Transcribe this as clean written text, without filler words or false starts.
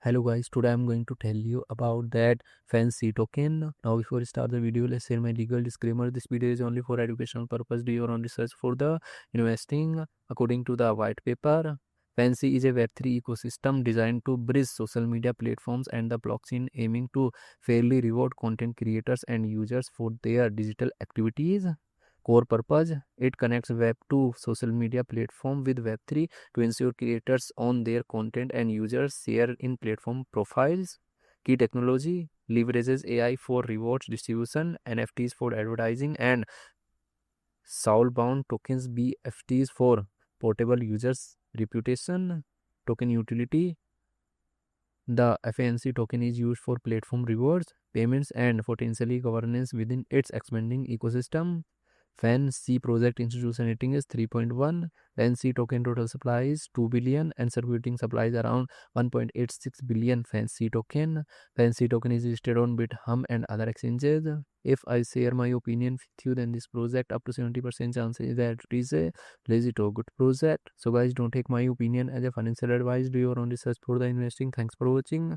Hello guys, today I'm going to tell you about that fancy token. Now before we start the video, let's share my legal disclaimer. This video is only for educational purpose. Do your own research for the investing. According to the white paper, fancy is a Web3 ecosystem designed to bridge social media platforms and the blockchain, aiming to fairly reward content creators and users for their digital activities. Core purpose: it connects Web2 social media platform with Web3 to ensure creators own their content and users share in platform profiles. Key technology: leverages AI for rewards distribution, NFTs for advertising, and soulbound tokens BFTs for portable users. Reputation: token utility: the fanC token is used for platform rewards, payments, and potentially governance within its expanding ecosystem. fanC project institution rating is 3.1. fanC token total supply is 2 billion and circulating supply is around 1.86 billion fanC token. fanC token is listed on BitHum and other exchanges. If I share my opinion with you, then this project up to 70% chances that it is a legit or good project. So guys, don't take my opinion as a financial advice. Do your own research for the investing. Thanks for watching.